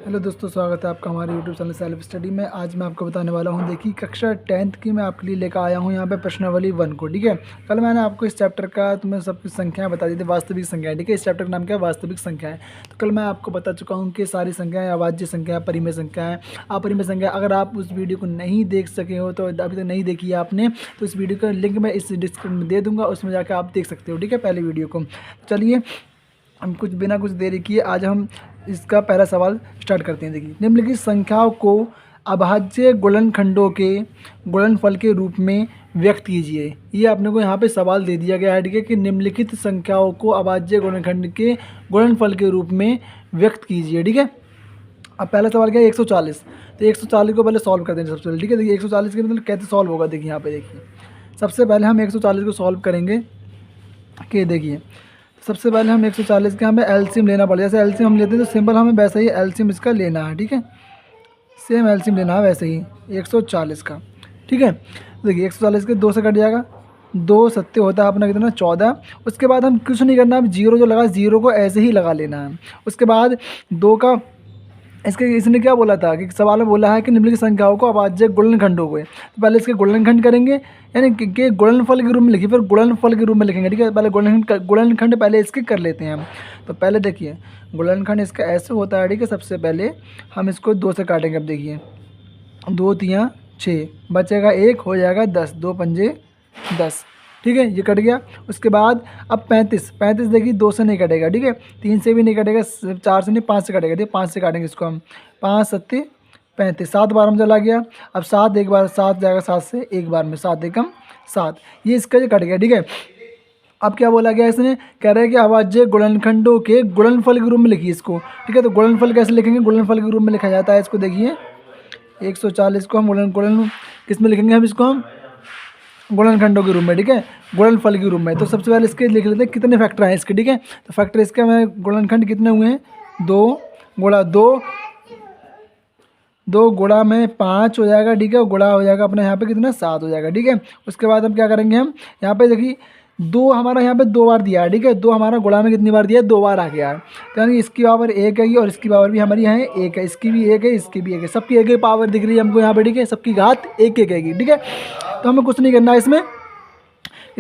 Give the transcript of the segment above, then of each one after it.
Hello दोस्तों, स्वागत है आपका हमारे यूट्यूब चैनल सेल्फ स्टडी में। आज मैं आपको बताने वाला हूं, देखिए कक्षा 10th की मैं आपके लिए लेकर आया हूं यहाँ पे प्रश्नावली 1 को। ठीक है, कल मैंने आपको इस चैप्टर का तुम्हें सब कुछ संख्याएं बता दी थी, वास्तविक संख्याएं। ठीक है, इस चैप्टर का नाम क्या है? वास्तविक संख्याएं। तो कल मैं आपको बता चुका हूँ कि सारी संख्याएँ अभाज्य संख्या, परिमेय संख्याएँ, अपरिमेय संख्या। अगर आप उस वीडियो को नहीं देख सके हो तो अभी तक नहीं देखी है आपने, तो इस वीडियो का लिंक मैं इस डिस्क्रिप्शन में दे दूँगा, उसमें जाकर आप देख सकते हो। ठीक है, पहले वीडियो को। चलिए हम कुछ बिना कुछ देरी किए आज हम इसका पहला सवाल स्टार्ट करते हैं। देखिए, निम्नलिखित संख्याओं को अभाज्य गुणनखंडों के गुणनफल के रूप में व्यक्त कीजिए। ये आपने को यहाँ पे सवाल दे दिया गया है। ठीक है, कि निम्नलिखित संख्याओं को अभाज्य गुणनखंड के गुणनफल के रूप में व्यक्त कीजिए। ठीक है, अब पहला सवाल क्या है? 140। तो 140 को पहले सॉल्व करते हैं सबसे पहले। ठीक है, देखिए 140 के मतलब कैसे सॉल्व होगा, देखिए यहाँ पे देखिए। सबसे पहले हम 140 को सॉल्व करेंगे कि देखिए, सबसे पहले हम 140 के हमें एलसीएम लेना पड़ेगा। जैसे एलसीएम हम लेते हैं तो सिंपल हमें वैसे ही एलसीएम इसका लेना है। ठीक है, सेम एलसीएम लेना है वैसे ही 140 का। ठीक है, तो देखिए 140 के 2 से कट जाएगा, 2 सत्ते होता है अपना कितना? 14। उसके बाद हम कुछ नहीं करना, अब जीरो जो लगा जीरो को ऐसे ही लगा लेना है। उसके बाद 2 का इसके इसने क्या बोला था कि सवाल में बोला है कि निम्नलिखित संख्याओं को अभाज्य गुणनखंडों को, तो पहले इसके गुणनखंड करेंगे, यानी कि गुणनफल के रूप में लिखिए, फिर गुणनफल के रूप में लिखेंगे। ठीक है, पहले गुणनखंड पहले इसके कर लेते हैं हम। तो पहले देखिए गुणनखंड इसका ऐसे होता है। ठीक है, सबसे पहले हम इसको 2 से काटेंगे। अब देखिए 2 तियाँ 6, बचेगा 1, हो जाएगा 10, 2 पंजे 10। ठीक है, ये कट गया। उसके बाद अब 35 देखिए 2 से नहीं कटेगा। ठीक है, 3 से भी नहीं कटेगा, 4 से नहीं, 5 से कटेगा। ठीक है, 5 से काटेंगे इसको हम। 5 सत्ते 35, 7 बार में चला गया। अब 7 एक बार 7 जाएगा, 7 से एक बार में 7 एकम 7, ये इसका जो कट गया। ठीक है, अब क्या बोला गया इसने? कह रहा है कि अभाज्य गुणनखंडों के गुणनफल के रूप में लिखिए इसको। ठीक है, तो गुणनफल कैसे लिखेंगे? गुणनफल के रूप में लिखा जाता है इसको। देखिए 140 को हम गुणन किस में लिखेंगे? हम इसको हम गुणनखंडों के रूप में। ठीक है, गुणनफल के रूप में। तो सबसे पहले इसके लिख लेते हैं कितने फैक्टर हैं इसके। ठीक है, तो फैक्टर इसके में गुणनखंड कितने हुए हैं? 2 गुणा 2, 2 गुणा में 5 हो जाएगा। ठीक है, गुणा हो जाएगा अपना यहाँ पे कितना? 7 हो जाएगा। ठीक है, उसके बाद हम क्या करेंगे? हम यहाँ पे देखिए 2 हमारा यहाँ पे 2 बार दिया है। ठीक है, 2 हमारा गुणा में कितनी बार दिया है? 2 बार आ गया है। तो यानी इसकी पावर 1 है और इसकी पावर भी हमारी यहाँ 1 है, इसकी भी 1 है, इसकी भी 1 है, सबकी 1 पावर दिख रही है हमको यहाँ पे। ठीक है, सबकी घात 1 है। ठीक है, तो हमें कुछ नहीं करना है इसमें।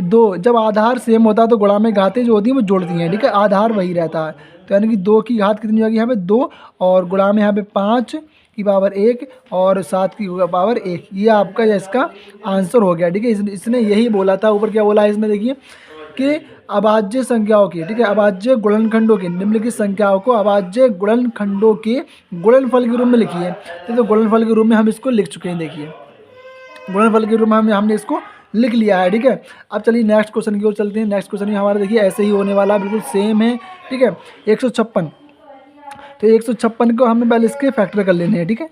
दो जब आधार सेम होता है तो गुणा में घातें जो होती हैं वो जोड़ती हैं। ठीक है, आधार वही रहता है। तो यानी कि 2 की घात कितनी होगी यहाँ पे? 2, और गुणा में यहाँ पे 5 की पावर 1 और 7 की पावर 1। ये आपका इसका आंसर हो गया। ठीक है, इसने यही बोला था। ऊपर क्या बोला है इसमें देखिए कि अभाज्य संख्याओं की, ठीक है, अभाज्य गुणनखंडों की, निम्नलिखित संख्याओं को अभाज्य गुणनखंडों के गुणनफल के रूप में लिखिए। तो गुणनफल के रूप में हम इसको लिख चुके हैं। देखिए गुणनफल के रूप में हमने इसको लिख लिया है। ठीक है, अब चलिए नेक्स्ट क्वेश्चन की ओर चलते हैं। नेक्स्ट क्वेश्चन भी हमारा देखिए ऐसे ही होने वाला है, बिल्कुल सेम है। ठीक है, 156। तो 156 को हमें पहले इसके फैक्टर कर लेने हैं। ठीक है,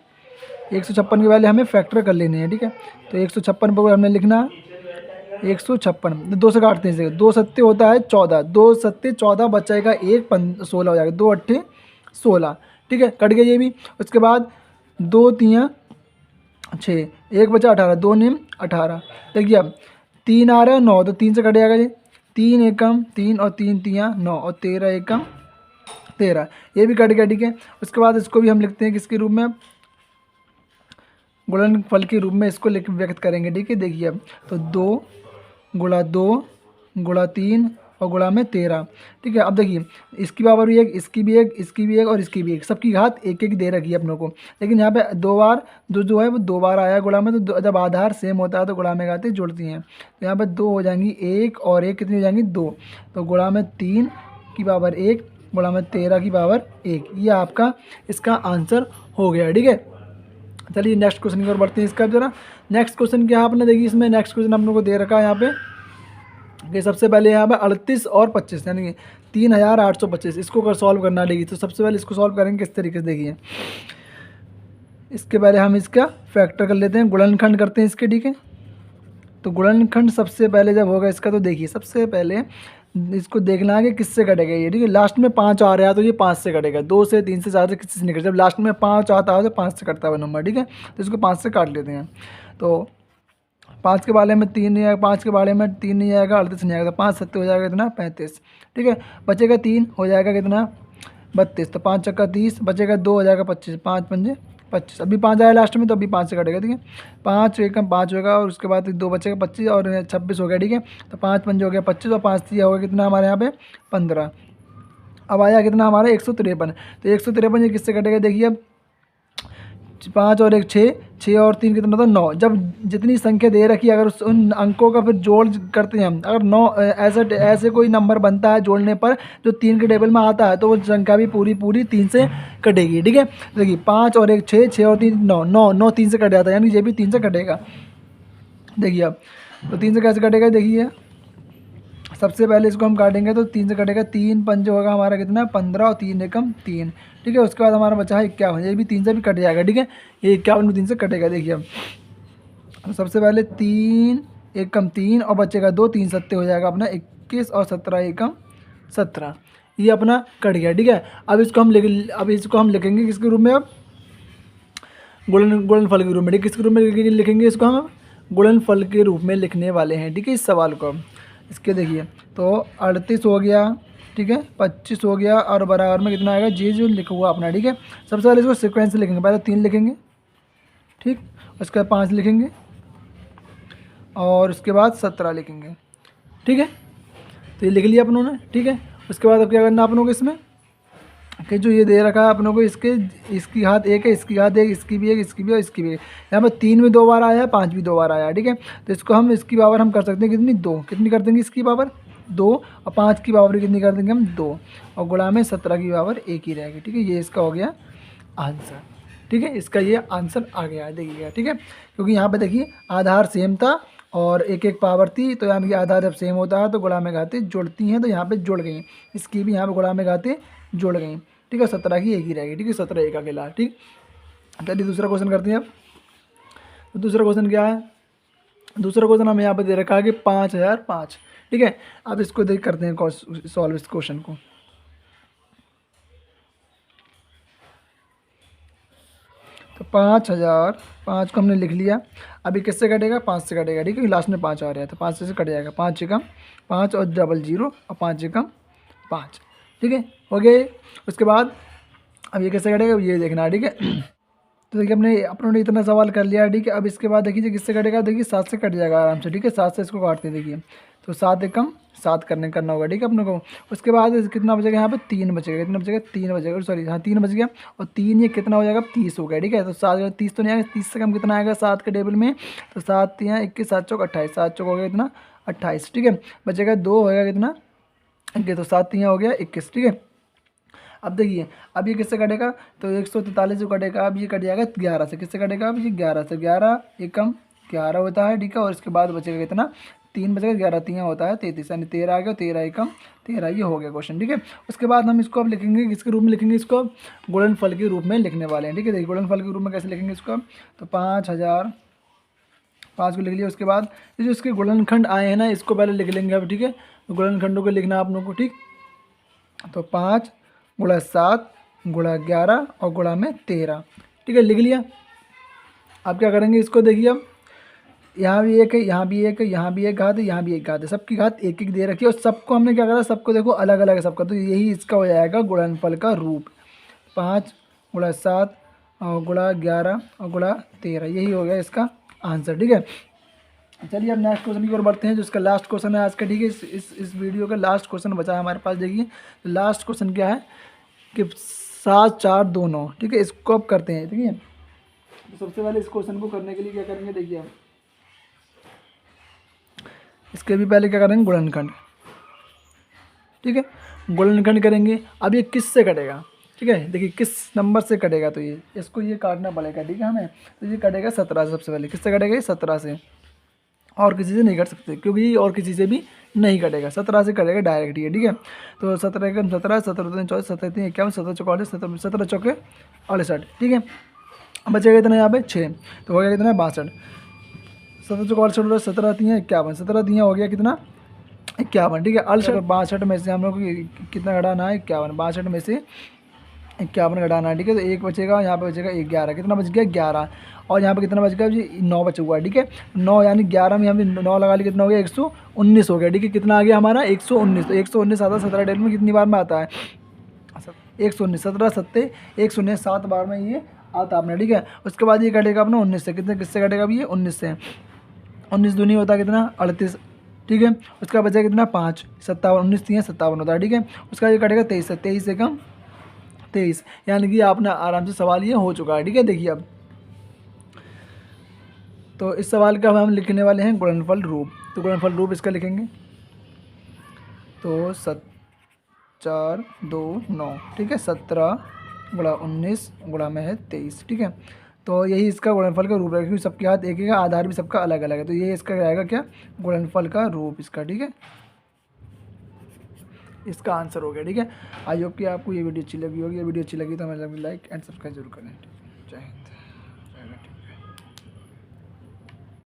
156 के पहले हमें फैक्टर कर लेने हैं। ठीक है, तो 156 पर हमें लिखना 156, 2 से काटते हैं इसे। 2 सत्ते होता है 14, 2 सत्ते 14, बचेगा 1, 16 हो जाएगा, 2 अट्ठे 16। ठीक है, कट गया ये भी। उसके बाद 2 तियाँ 6, 1 बचा 18, 2 निम 18। देखिए अब 3 आ रहा है 9, तो 3 से कट जाएगा ये। 3 एकम 3 और 3 तियाँ 9 और 13 एकम 13, ये भी कट गया। ठीक है, उसके बाद इसको भी हम लिखते हैं किसके रूप में? गुणनफल के रूप में इसको लिख व्यक्त करेंगे। ठीक है, देखिए अब तो 2 गुणा 2 गुणा 3 और गुणा में 13। ठीक है, अब देखिए इसकी पावर भी 1, इसकी भी 1, इसकी भी 1 और इसकी भी 1, सबकी घात 1 दे रखी है अपनों को। लेकिन यहाँ पे 2 बार जो है वो 2 बार आया गुणा में। तो जब आधार सेम होता है तो गुणा में घातें जुड़ती हैं। तो यहाँ पे 2 हो जाएंगी, 1 और 1 कितनी हो जाएंगी? 2। तो गुणा में 3 की पावर 1 गुणा में 13 की पावर 1, ये आपका इसका आंसर हो गया। ठीक है, चलिए नेक्स्ट क्वेश्चन की ओर बढ़ते हैं। इसका जरा नेक्स्ट क्वेश्चन क्या है आपने देखिए, इसमें नेक्स्ट क्वेश्चन हम लोग को दे रखा है यहाँ पे कि सबसे पहले यहाँ पे 38 और 25 यानी कि 3825, इसको अगर सॉल्व करना लेगी तो सबसे पहले इसको सॉल्व करेंगे किस तरीके से देखिए। इसके पहले हम इसका फैक्टर कर लेते हैं, गुणनखंड करते हैं इसके। ठीक है, तो गुणनखंड सबसे पहले जब होगा इसका, तो देखिए सबसे पहले इसको देखना है कि किससे कटेगा ये। ठीक है, लास्ट में 5 आ रहा है तो ये 5 से कटेगा, 2 से 3 से 4 से किसी से नहीं कटेगा। जब लास्ट में 5 आता है तो 5 से कटता है वो नंबर। ठीक है, तो इसको 5 से काट लेते हैं। तो 5 के बारे में 3 नहीं आएगा, 5 के बारे में 3 नहीं आएगा, 38 नहीं आएगा, तो 5 सत्ते हो जाएगा कितना? 35। ठीक है, बचेगा 3, हो जाएगा कितना? 32, तो 5 चक्का 30, बचेगा 2 हो जाएगा 25, 5 पंजे 25, अभी 5 आया लास्ट में तो अभी 5 से कटेगा, ठीक है। 5 एकम 5 होगा और उसके बाद 2 बचेगा 25 और 26 हो गया, ठीक है। तो 5 पंजे हो गया 25 और 5 दिया होगा कितना हमारे यहाँ पे 15। अब आया कितना हमारा 153, तो 153 ये किससे कटेगा देखिए अब, 5 और 1 6, 6 और 3 कितना था 9। जब जितनी संख्या दे रखी है अगर उन अंकों का फिर जोड़ करते हैं हम, अगर 9 ऐसे कोई नंबर बनता है जोड़ने पर जो 3 के टेबल में आता है तो वो संख्या भी पूरी 3 से कटेगी, ठीक है। देखिए 5 और 1 6, 6 और 3 9, 9 3 से कट जाता है, यानी ये भी 3 से कटेगा। देखिए अब तो 3 से कैसे कटेगा देखिए, सबसे पहले इसको हम काटेंगे तो 3 से कटेगा, 3 पंजे होगा हमारा कितना 15 और 3 एकम 3, ठीक है। उसके बाद हमारा बचा है 51, ये भी 3 से भी कट जाएगा, ठीक है। ये 51 भी 3 से कटेगा। देखिए अब सबसे पहले 3 एकम 3 और बचेगा 2, 3 सत्ते हो जाएगा अपना 21 और 17 एकम 17, ये अपना कट गया, ठीक है। अब इसको हम लिखेंगे किसके रूप में, अब गुणनफल के रूप में, ठीक है। किसके रूप में लिखेंगे इसको हम गुणनफल के रूप में लिखने वाले हैं, ठीक है, इस सवाल को। इसके देखिए तो 38 हो गया, ठीक है, 25 हो गया और बराबर में कितना आएगा जी जो लिखा हुआ अपना, ठीक है। सबसे पहले इसको सीक्वेंस से लिखेंगे, पहले 3 लिखेंगे, ठीक, उसके बाद 5 लिखेंगे और उसके बाद 17 लिखेंगे, ठीक है। तो ये लिख लिया अपनों ने, ठीक है। उसके बाद अब क्या करना अपनों को इसमें कि जो ये दे रखा है अपनों को, इसकी घात 1 है, इसकी घात 1, इसकी भी 1, इसकी भी और इसकी भी 1। यहाँ पर 3 भी 2 बार आया है, 5 भी 2 बार आया है, ठीक है। तो इसको हम इसकी पावर हम कर सकते हैं कितनी 2, कितनी कर देंगे इसकी पावर 2 और 5 की पावर कितनी कर देंगे हम 2 और गुणा में 17 की पावर 1 ही रहेगी, ठीक है। ये इसका हो गया आंसर, ठीक है, इसका ये आंसर आ गया देखिएगा, ठीक है। क्योंकि यहाँ पर देखिए आधार सेम था और एक एक पावर थी, तो यानी कि आधार जब सेम होता है तो गुणा में घातें जुड़ती हैं, तो यहाँ पे जुड़ गई, इसकी भी यहाँ पे गुणा में घातें जुड़ गई, ठीक है। 17 की 1 ही रहेगी, ठीक है, 17 1 अकेला, ठीक। चलिए दूसरा क्वेश्चन करते हैं अब। तो दूसरा क्वेश्चन क्या है, दूसरा क्वेश्चन हमें यहाँ पे दे रखा है कि 5005, ठीक है। अब इसको देख करते हैं सॉल्व इस क्वेश्चन को। तो 5005 को हमने लिख लिया। अभी किससे कटेगा 5 से कटेगा, ठीक है, लास्ट में 5 आ रहा है तो 5 से कट जाएगा, 5 एकम 5 और डबल 0 और 5 एकम 5, ठीक है, हो गए। उसके बाद अब ये कैसे कटेगा ये देखना है, ठीक है। तो देखिए अपनों ने इतना सवाल कर लिया, ठीक है। अब इसके बाद देखिए किससे कटेगा, देखिए 7 से कट जाएगा आराम से, ठीक है। 7 से इसको काटते हैं देखिए, तो 7 एकम 7 करना होगा, ठीक है अपने को। उसके बाद कितना बचेगा यहाँ पे 3 बचेगा, कितना बचेगा 3 बचेगा, सॉरी हाँ 3 बच गया और 3 ये कितना हो जाएगा 30 हो गया, ठीक है। तो 7 30 तो नहीं आएगा, 30 से कम कितना आएगा 7 के टेबल में, तो 7 यहाँ 21 7 चौक 28, 7 चौक हो गया कितना 28, ठीक है। बचेगा 2 होगा कितना 21, तो 7 यहाँ हो गया 21, ठीक है। अब देखिए अब ये किससे कटेगा, तो 143 जो कटेगा, अब ये कट जाएगा 11 से, किससे कटेगा अब ये 11 से, 11 एकम 11 होता है, ठीक है। और इसके बाद बचेगा कितना 3 बचेगा, 11 3 होता है 33, यानी 13 आ गया, 13 एकम 13, ये हो गया क्वेश्चन, ठीक है। उसके बाद हम इसको अब लिखेंगे किसके रूप में लिखेंगे, इसको अब गुणनफल के रूप में लिखने वाले हैं, ठीक है। देखिए गुणनफल के रूप में कैसे लिखेंगे इसको, तो 5005 को लिख लिया। उसके बाद ये जो इसके गुणनखंड आए हैं ना इसको पहले लिख लेंगे अब, ठीक है। तो गुणनखंडों को लिखना आप लोगों को, ठीक। तो 5 गुणा 7 गुणा 11 और गुणा में 13, ठीक है, लिख लिया। अब क्या करेंगे इसको देखिए, अब यहाँ भी एक है, यहाँ भी एक है, यहाँ भी एक घात है, यहाँ भी एक घात है, सबकी घात एक एक दे रखी है और सबको हमने क्या करा, सबको देखो अलग अलग है सबका, तो यही इसका हो जाएगा गुणनफल का रूप। 5 गुणा 7 और गुणा 11 और गुणा 13, यही हो गया इसका आंसर, ठीक है। चलिए अब नेक्स्ट क्वेश्चन की ओर बढ़ते हैं, जो इसका लास्ट क्वेश्चन है आज का, ठीक है। इस वीडियो का लास्ट क्वेश्चन बचा है हमारे पास। देखिए तो लास्ट क्वेश्चन क्या है कि 7 4 2 9, ठीक है, इसको अब करते हैं, ठीक है। तो सबसे पहले इस क्वेश्चन को करने के लिए क्या करेंगे देखिए, हम इसके भी पहले क्या करेंगे गुणनखंड, ठीक है, गुणनखंड करेंगे। अब ये किस से कटेगा, ठीक है, देखिए किस नंबर से कटेगा, तो ये इसको ये काटना पड़ेगा, ठीक है हमें। तो ये कटेगा 17 से, सबसे पहले किससे कटेगा ये 17 से, और किसी से नहीं कट सकते क्योंकि और किसी से भी नहीं कटेगा, 17 से कटेगा डायरेक्ट ये, ठीक है। तो 17 एकम 17, 17 3 24, 17 3 51, 17 चौके 48, 17 चौके 68, ठीक है। बचेगा कितना यहाँ पे 6, तो हो गया कितना 62, 17 चौके 68, 17 3 51, 17 3 हो गया कितना 51, ठीक है। 62 में से हम लोग को कितना घटाना है 51, 62 में से 51 घटाना है, ठीक है। तो एक बचेगा, यहाँ पे बचेगा 11, कितना बच गया 11, और यहाँ पे कितना बच गया जी 9 बचा हुआ है, ठीक है। 9 यानी 11 में हम 9 लगा ली, कितना हो गया 119 हो गया, ठीक है। कितना आ गया हमारा 119, तो 119 आता है 17 टेबल में कितनी बार में आता है 119, 17 सत्ते 1 शून्य 7 बार में ये आता आपने, ठीक है। उसके बाद ये कटेगा अपना 19 से, किससे कटेगा अभी ये 19 से, 19 दूनी होता है कितना 38, ठीक है। उसका बचा कितना 5, 57, 19 3 57 होता है, ठीक है। उसका ये कटेगा 23 से, 23 से कम 23, यानी कि आपने आराम से सवाल ये हो चुका है, ठीक है। देखिए अब तो इस सवाल का हम लिखने वाले हैं गुणनफल रूप। तो गुणनफल रूप इसका लिखेंगे तो 4 2 9, ठीक है। 17 गुणा 19 गुणा में है 23, ठीक है। तो यही इसका गुणनफल का रूप है, क्योंकि सबके हाथ एक है, आधार भी सबका अलग अलग है। तो ये इसका रहेगा क्या, गुणनफल का रूप इसका, ठीक है। इसका आंसर हो गया, ठीक है। आई होप कि आपको ये वीडियो अच्छी लगी होगी। ये वीडियो अच्छी लगी तो हमें लाइक एंड सब्सक्राइब जरूर करें।